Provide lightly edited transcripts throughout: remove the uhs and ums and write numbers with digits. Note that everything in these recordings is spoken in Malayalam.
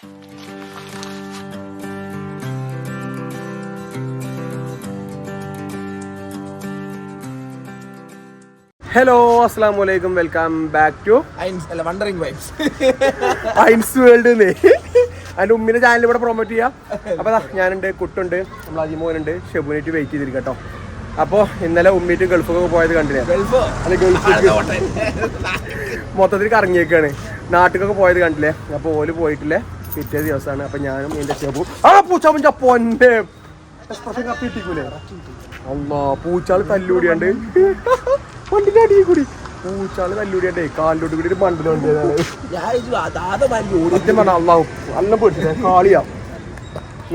ഹലോ അസ്സലാമു അലൈക്കും welcome back to wondering vibes Ain's world. അതിൻ്റെ ഉമ്മിൻ്റെ ചാനൽ ഇവിടെ പ്രൊമോട്ട് ചെയ്യാം. അപ്പോൾ ഞാനുണ്ട്, കുട്ടുണ്ട്, നമ്മൾ അജിമോനുണ്ട്, ഷെബുനായിട്ട് വെയിറ്റ് ചെയ്തിരിക്കട്ടോ. അപ്പോൾ ഇന്നലെ ഉമ്മിട്ട് ഗൾഫൊക്കെ പോയത് കണ്ടില്ലേ? അത് ഗൾഫിലേക്ക് മൊത്തത്തിൽ കറങ്ങിയേക്കാണ്. നാട്ടിലൊക്കെ പോയത് കണ്ടില്ലേ? അപ്പോൾ ഓല് പോയിട്ടില്ലേ പിറ്റേ ദിവസമാണ്. അപ്പോൾ ഞാനും എൻ്റെ ഷെബു പൂച്ച പൊന്നെ എക്സ്പ്രഷൻ കപ്പി ഇട്ടിക്കൂലേ? അല്ലാ പൂച്ചാൾ തല്ലൂടിയാണ്ട് വണ്ടിന്റെ അടിയിൽ കൂടി പൂച്ചാള് തല്ലൂടിയാണ്ടേ കാലിലോട്ട് കൂടി ഒരു മണ്ടലുണ്ട്. സത്യം പറഞ്ഞ അള്ളാഹു നല്ല പേടിച്ചില്ല കാളിയാ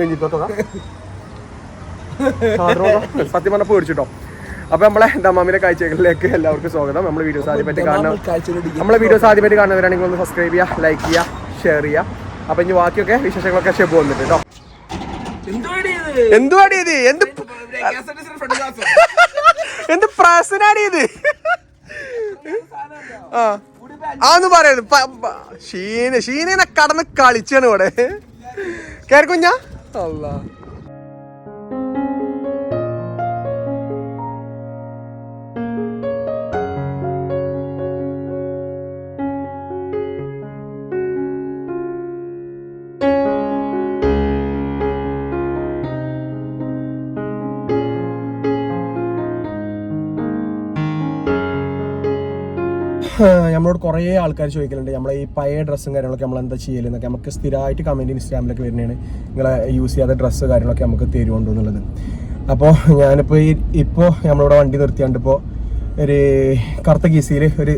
നെഞ്ചിത്തോട്ട സത്യം പറഞ്ഞ പേടിച്ചിട്ടോ. അപ്പൊ നമ്മളെ ദമാമിലെ കാഴ്ചകളിലേക്ക് എല്ലാവർക്കും സ്വാഗതം. നമ്മളെ വീഡിയോസ് ആദ്യമായിട്ട് കാണുന്നവരാണെങ്കിൽ ഒന്ന് സബ്സ്ക്രൈബ് ചെയ്യുക, ലൈക്ക് ചെയ്യുക, ഷെയർ ചെയ്യുക. അപ്പൊ ഇനി ബാക്കിയൊക്കെ വിശേഷങ്ങളൊക്കെ ഷെബ് വന്നിട്ട് കേട്ടോ. എന്തുവാടി ഇത്? എന്ത് പ്രാസനാടി ഇത്? ആന്ന് പറയുന്നത് ഷീനെ കടന്ന് കളിച്ചാണ് ഇവിടെ. കേറിക്കുഞ്ഞാ അല്ലാ നമ്മളോട് കുറേ ആൾക്കാർ ചോദിക്കലുണ്ട് നമ്മളെ ഈ പഴയ ഡ്രസ്സും കാര്യങ്ങളൊക്കെ നമ്മൾ എന്താ ചെയ്യലെന്നൊക്കെ. നമുക്ക് സ്ഥിരമായിട്ട് കമൻറ്റ് ഇൻസ്റ്റാഗ്രാമിലൊക്കെ വരുന്നതാണ് നിങ്ങളെ യൂസ് ചെയ്യാത്ത ഡ്രസ്സ് കാര്യങ്ങളൊക്കെ നമുക്ക് തരുമുണ്ടോ എന്നുള്ളത്. അപ്പോൾ ഞാനിപ്പോൾ ഇപ്പോൾ നമ്മളിവിടെ വണ്ടി നിർത്തിയാണ്ട് ഇപ്പോൾ ഒരു കറുത്ത കീസിയിൽ ഒരു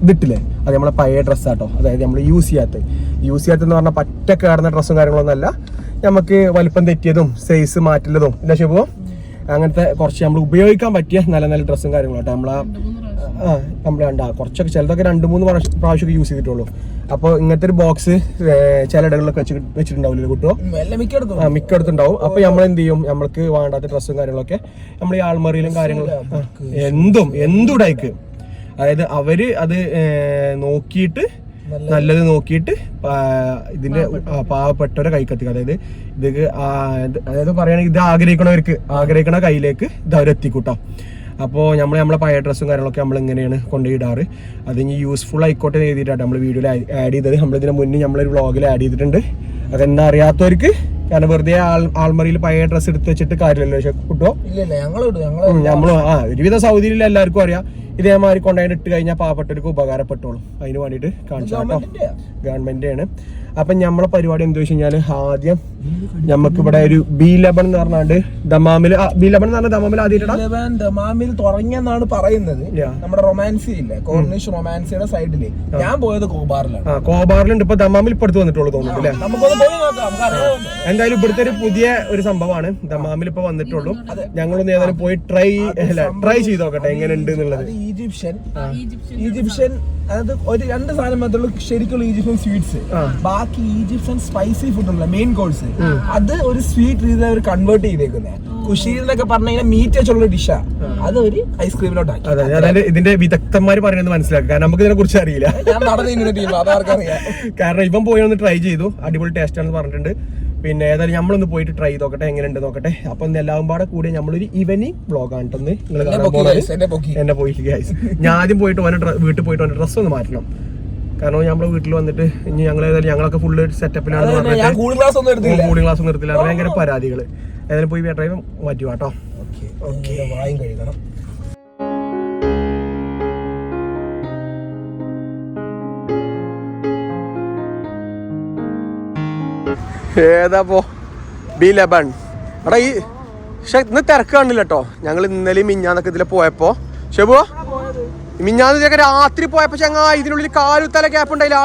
ഇതിട്ടില്ലേ, അത് നമ്മളെ പഴയ ഡ്രസ്സാട്ടോ. അതായത് നമ്മൾ യൂസ് ചെയ്യാത്തതെന്ന് പറഞ്ഞാൽ പറ്റ കയറുന്ന ഡ്രസ്സും കാര്യങ്ങളൊന്നും അല്ല. നമുക്ക് വലിപ്പം തെറ്റിയതും സൈസ് മാറ്റുന്നതും ഇല്ല ശുഭം, അങ്ങനത്തെ കുറച്ച് നമ്മൾ ഉപയോഗിക്കാൻ പറ്റിയ നല്ല നല്ല ഡ്രസ്സും കാര്യങ്ങളും കേട്ടോ. നമ്മൾ കുറച്ചൊക്കെ ചിലതൊക്കെ 2-3 പ്രാവശ്യമൊക്കെ യൂസ് ചെയ്തിട്ടുള്ളൂ. അപ്പോൾ ഇങ്ങനത്തെ ഒരു ബോക്സ് ചില ഇടങ്ങളിലൊക്കെ വെച്ചിട്ടുണ്ടാവില്ല കുട്ടോ, മിക്കടുത്തുണ്ടാവും. അപ്പൊ നമ്മൾ എന്ത് ചെയ്യും, നമ്മൾക്ക് വേണ്ടാത്ത ഡ്രസ്സും കാര്യങ്ങളൊക്കെ നമ്മൾ ഈ ആൾമറിയിലും കാര്യങ്ങളും എന്തുടൈക്ക്, അതായത് അവര് അത് നോക്കിയിട്ട് നല്ലത് നോക്കിയിട്ട് ഇതിന്റെ പാവപ്പെട്ടവരെ കൈക്കെത്തിക്കുക. അതായത് പറയുകയാണെങ്കിൽ ഇത് ആഗ്രഹിക്കണ കയ്യിലേക്ക് ഇത് അവരെത്തിക്കൂട്ടോ. അപ്പോൾ നമ്മളെ പഴയ ഡ്രസ്സും കാര്യങ്ങളൊക്കെ നമ്മൾ ഇങ്ങനെയാണ് കൊണ്ടുപോയിടാറ്. അത് ഇനി യൂസ്ഫുൾ ആയിക്കോട്ടെ എന്ന് എഴുതിയിട്ടാണ് നമ്മൾ വീഡിയോയിൽ ആഡ് ചെയ്തത്. നമ്മളിതിന് മുന്നേ നമ്മളൊരു വ്ളോഗിൽ ആഡ് ചെയ്തിട്ടുണ്ട്. അതെന്താ അറിയാത്തവർക്ക്, കാരണം വെറുതെ ആൾമറിയിൽ പഴയ ഡ്രസ്സ് എടുത്ത് വെച്ചിട്ട് കാര്യമല്ലോ കുട്ടോ. നമ്മൾ ഒരുവിധ സൗദിയിലുള്ള എല്ലാവർക്കും അറിയാം. ഇതേമാതിരി കൊണ്ടുപോയി ഇട്ട് കഴിഞ്ഞാൽ പാവപ്പെട്ടവർക്ക് ഉപകാരപ്പെട്ടോളും. അതിന് വേണ്ടിയിട്ട് കാണിച്ചു കേട്ടോ, ഗവൺമെന്റ് ആണ്. അപ്പം നമ്മളെ പരിപാടി എന്താ വെച്ച് കഴിഞ്ഞാൽ ആദ്യം നമുക്ക് ഇവിടെ ഒരു B11 എന്ന് പറഞ്ഞാണ്ട് ദമാമിൽ ദമാമിൽ തുടങ്ങിയെന്നാണ് പറയുന്നത്. നമ്മുടെ റൊമാൻസി ഇല്ലേ, കോർണിഷ് റൊമാൻസിയുടെ സൈഡില്. ഞാൻ പോയത് കോബാറിലുണ്ട്. ഇപ്പൊ ദമാമിൽ ഇപ്പൊ അടുത്ത് വന്നിട്ടുള്ളൂ തോന്നുന്നു അല്ലേ? എന്തായാലും ഇവിടുത്തെ ഒരു പുതിയ ഒരു സംഭവമാണ്. ദമാമിൽ ഇപ്പൊ വന്നിട്ടുള്ളൂ. ഞങ്ങളൊന്ന് ഏതായാലും പോയി ട്രൈ ചെയ്ത് നോക്കട്ടെ എങ്ങനെ ഉണ്ട് എന്നുള്ളത്. ഈജിപ്ഷ്യൻ അതായത് ഒരു 2 സാധനം മാത്രമേ ശരിക്കുള്ള ഈജിപ്ഷ്യൻ സ്വീറ്റ്സ്. ബാക്കി ഈജിപ്ഷ്യൻ സ്പൈസി ഫുഡ് ഉണ്ടല്ലോ, മെയിൻ കോഴ്സ്, അത് ഒരു സ്വീറ്റ് രീതിയിൽ അവർ കൺവേർട്ട് ചെയ്തേക്കുന്നത്. കുഷീർ എന്നൊക്കെ പറഞ്ഞു കഴിഞ്ഞാൽ മീറ്റ് വെച്ചുള്ള ഡിഷാ, അത് ഒരു ഐസ്ക്രീമിലോട്ടാക്കി. അതായത് ഇതിന്റെ വിദഗ്ധന്മാര് പറയുന്നത് മനസ്സിലാക്കുക, കാരണം നമുക്ക് ഇതിനെ കുറിച്ച് അറിയില്ല. ഞാൻ നടന്നിരുന്ന ടീം, അതാർക്കറിയാം. കാരണം ഇവൻ പോയി ഒന്ന് ട്രൈ ചെയ്തു, അടിപൊളി ടേസ്റ്റ് ആണെന്ന് പറഞ്ഞിട്ടുണ്ട്. പിന്നെ ഏതായാലും നമ്മളൊന്ന് പോയിട്ട് ട്രൈ ചെയ്ത് നോക്കട്ടെ എങ്ങനെയുണ്ട് നോക്കട്ടെ. അപ്പൊ എല്ലാവരും പാടെ കൂടി നമ്മളൊരു ഈവനിങ് വ്ളോഗ് ആണെന്ന് നിങ്ങൾ എന്നെ പോയിട്ട് ഗൈസ്. ഞാൻ ആദ്യം പോയിട്ട് വീട്ടിൽ പോയിട്ട് ഡ്രസ്സ് ഒന്ന് മാറ്റണം. കാരണം നമ്മളെ വീട്ടിൽ വന്നിട്ട് ഇനി ഞങ്ങളൊക്കെ ഫുള്ള് സെറ്റപ്പിലാണ് പറഞ്ഞിട്ട് കൂളിംഗ് ക്ലാസ് ഒന്നും എടുത്തില്ല. ഭയങ്കര പരാതികള്. ഏതായാലും പോയി ഡ്രൈവ് മാറ്റി കേട്ടോ. വായും കഴുകണം. ഏതാപ്പോ B11 എടാ ഈ ഇന്ന് തിരക്ക് കാണില്ല കേട്ടോ. ഞങ്ങൾ ഇന്നലെയും മിഞ്ഞാന്നൊക്കെ ഇതിലെ പോയപ്പോ ഷെബു മിഞ്ഞാന്ന് രാത്രി പോയപ്പോ ചങ്ങ ഇതിനുള്ളിൽ കാലുത്തല ഗ്യാപ്പ് ഉണ്ടായില്ല.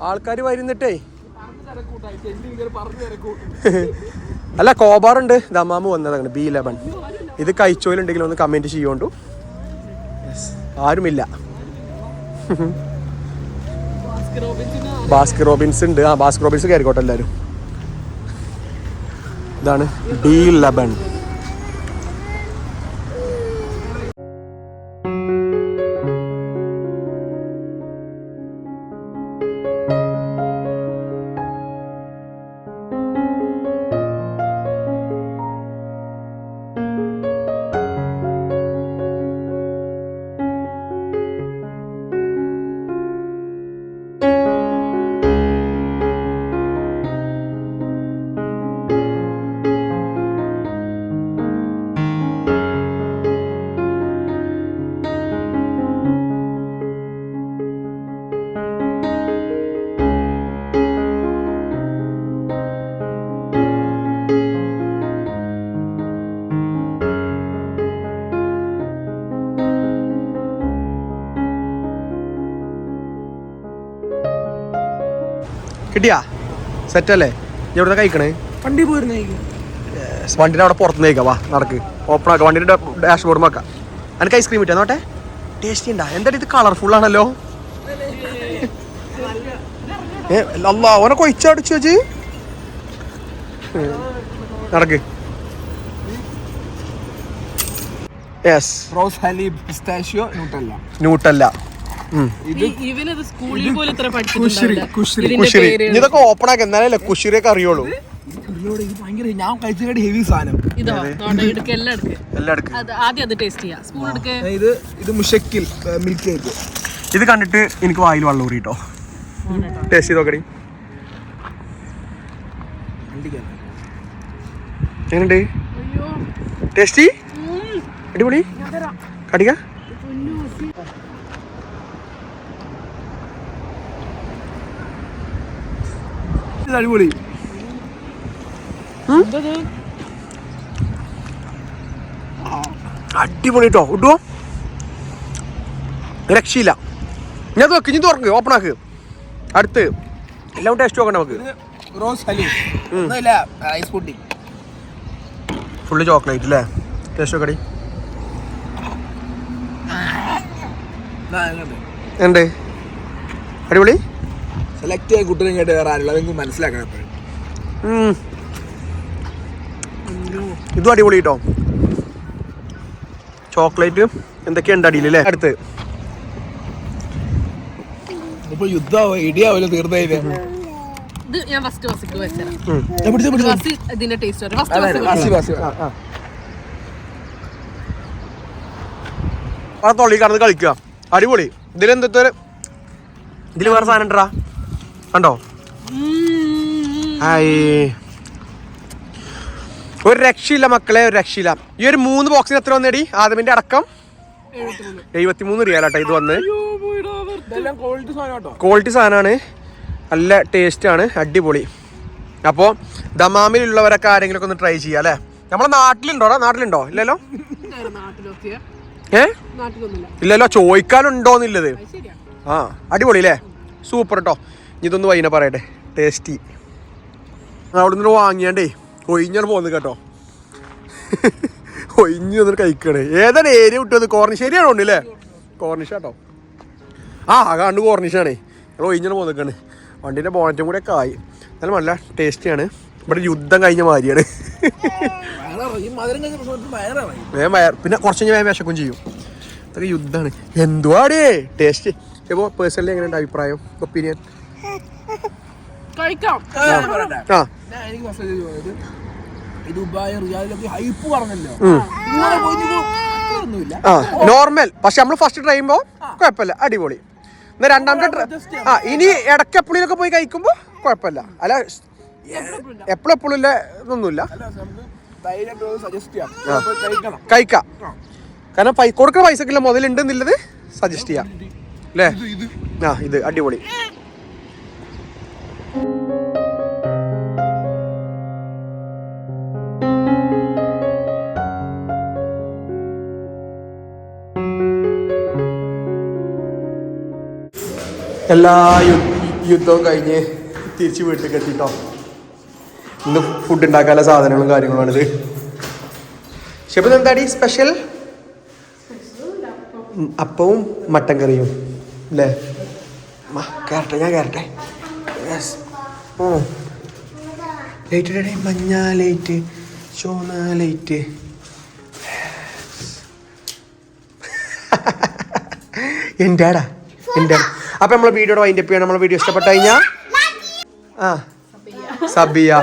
ആൾക്കാർ വരുന്നിട്ടേ അല്ല കോബാറുണ്ട്. ദമാമ് വന്നതാണ് B11. ഇത് കഴിച്ചോയിലുണ്ടെങ്കിൽ ഒന്ന് കമന്റ് ചെയ്യോണ്ടു. ആരുമില്ല. ബാസ്കർ റോബിൻസ് ഉണ്ട്. ബാസ്കർ റോബിൻസ് കയറിക്കോട്ടെ എല്ലാവരും. ഇതാണ് B11. കിട്ടിയാ സെറ്റല്ലേ എവിടെ കഴിക്കണേ വണ്ടി പോയിരുന്നേ വണ്ടിയുടെ അവിടെ പുറത്തുനിന്ന് കഴിക്കാം വാ നടക്ക് ഓപ്പൺ ആക്കാം വണ്ടിയുടെ ഡാഷ്ബോർഡ് വെക്കാം എനിക്ക് ഐസ്ക്രീം കിട്ടിയാ നോട്ടെ ടേസ്റ്റി ഉണ്ടാ എന്തായാലും ഇത് കളർഫുൾ ആണല്ലോ അല്ലാ ഓനെ കൊയിച്ചടിച്ചു വെച്ച് നടക്ക് യെസ് റോസ് ഹലീബ് പിസ്താഷ്യോ ന്യൂട്ടല്ല ഇതൊക്കെ ഓപ്പൺ ആക്കി എന്നാലല്ലേ കുഷിറിയൊക്കെ അറിയുള്ളൂ ഞാൻ കഴിച്ചിട്ട് ഹെവി സാധനം ഇത് മുഷക്കിൽ മിൽക്ക് കേക്ക് ഇത് കണ്ടിട്ട് എനിക്ക് വായിൽ വെള്ളം ഊറിട്ടോ ടേസ്റ്റ് ചെയ്ത് നോക്കടി എങ്ങനെയുണ്ട് ടേസ്റ്റി അടിപൊളി കടിക്ക അടിപൊളി അടിപൊളി കേട്ടോ ഇട്ടോ രക്ഷയില്ല ഞാൻ നോക്ക് ഇനി തുറക്ക് ഓപ്പൺ ആക്ക് അടുത്ത് എല്ലാം ടേസ്റ്റ് നോക്കണ്ട നമുക്ക് റോസ് ഹലീബ് ഐസ് പുഡിംഗ് ഫുള്ള് ചോക്ലേറ്റ് അല്ലേ ടേസ്റ്റ് നോക്കടി ഉണ്ട് അടിപൊളി സെലക്ട് ചെയ്യാൻ കുട്ടിനെ കേട്ട് വേറെ ആരുള്ള അതെങ്കിൽ മനസ്സിലാക്കണം ഇതും അടിപൊളി കേട്ടോ ചോക്ലേറ്റ് എന്തൊക്കെയുണ്ട് അടിയിലല്ലേ അടുത്ത് ഇപ്പൊ യുദ്ധം ഇടിയാവല്ലോ തീർന്നതിന് തൊള്ളി കടന്ന് കളിക്കുക അടിപൊളി ഇതിലെന്തോ ഇതിൽ വേറെ സാധനം ഉണ്ടാ കണ്ടോ ഒരു രക്ഷയില്ല മക്കളെ ഒരു രക്ഷയില്ല ഈ ഒരു 3 ബോക്സിന് എത്ര വന്നേടി ആദമിന്റെ അടക്കം 73 റിയാലാട്ടോ ഇത് വന്ന് ക്വാളിറ്റി സാധനമാണ് നല്ല ടേസ്റ്റ് ആണ് അടിപൊളി അപ്പോൾ ദമാമിലുള്ളവരൊക്കെ ആരെങ്കിലും ഒന്ന് ട്രൈ ചെയ്യാം അല്ലേ നമ്മളെ നാട്ടിലുണ്ടോ ഇല്ലല്ലോ ഇല്ലല്ലോ ചോദിക്കാനുണ്ടോന്നില്ലത് ആ അടിപൊളി അല്ലേ സൂപ്പർ കേട്ടോ ഇതൊന്ന് വൈകിനെ പറയട്ടെ ടേസ്റ്റി അവിടെ നിന്ന് വാങ്ങിയാണ്ടേ ഒഴിഞ്ഞാണ് പോകുന്നത് കേട്ടോ ഒഴിഞ്ഞ് വന്നിട്ട് കഴിക്കണേ ഏതാണ് ഏരിയ വിട്ടത് കോർണിശ്ശേരിയാണോ ഉണ്ടല്ലേ കോർണിഷ് കേട്ടോ ആ കണ്ട് കോർണിഷാണേ ഞങ്ങൾ ഒഴിഞ്ഞാണ് പോകുന്നേക്കാണ് വണ്ടീൻ്റെ ബോണറ്റും കൂടെ ഒക്കെ ആയി എന്നാലും നല്ല ടേസ്റ്റിയാണ് ഇവിടെ യുദ്ധം കഴിഞ്ഞ മാതിരിയാണ് പിന്നെ കുറച്ച് കഴിഞ്ഞാൽ വേഗം വിശക്കും ചെയ്യും അതൊക്കെ യുദ്ധമാണ് എന്തുവാടേ ടേസ്റ്റ് ഇപ്പോൾ പേഴ്സണലി എങ്ങനെയുണ്ട് അഭിപ്രായം ഒപ്പീനിയൻ നോർമൽ പക്ഷെ നമ്മൾ ഫസ്റ്റ് ട്രൈ ചെയ്യുമ്പോ കുഴപ്പമില്ല അടിപൊളി എന്നാ രണ്ടാമത്തെ ഇനി ഇടയ്ക്കെപ്പോഴൊക്കെ പോയി കഴിക്കുമ്പോ കുഴപ്പമില്ല അല്ല എപ്പോഴും ഇല്ല ഇതൊന്നുമില്ല കഴിക്കാം കാരണം കൊടുക്കുന്ന പൈസക്കില്ല മുതലുണ്ടെന്നുള്ളത് സജസ്റ്റ് ചെയ്യാം അല്ലേ ഇത് അടിപൊളി എല്ലാ യുദ്ധവും കഴിഞ്ഞ് തിരിച്ച് വീട്ടിലേക്ക് എത്തിട്ടോ ഇന്ന് ഫുഡ് ഉണ്ടാക്കാനുള്ള സാധനങ്ങളും കാര്യങ്ങളുമാണിത് ഷെബ് എന്താടി സ്പെഷ്യൽ അപ്പവും മട്ടൻ കറിയും അല്ലേ കയറട്ടെ ഞാൻ കയറട്ടെ യെസ് ലൈറ്റ് ഇടേ മഞ്ഞ ലൈറ്റ് ചുവന്ന ലൈറ്റ് എൻ്റെ അപ്പം നമ്മളെ വീഡിയോയുടെ വൈൻഡപ്പ് ചെയ്യണം നമ്മളെ വീഡിയോ ഇഷ്ടപ്പെട്ട് കഴിഞ്ഞാൽ സബിയ